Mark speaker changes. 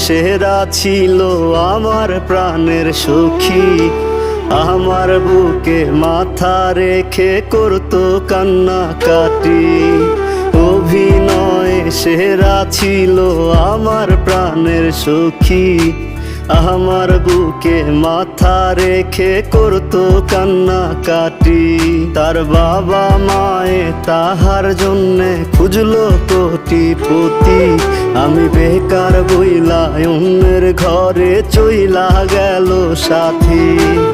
Speaker 1: সেরা ছিল আমার প্রাণের সখী। আমার বুকে মাথা রেখে করতো কান্নাকাটি। অভিনয়ে সেরা ছিল আমার প্রাণের সখী। আমার বুকে মাথা রেখে করতো কান্নাকাটি। তার বাবা মায়ে তাহার জন্যে খুঁজলো কোটিপতি। আমি বেকার বইলা অন্যের ঘরে চইলা গেল সাথী।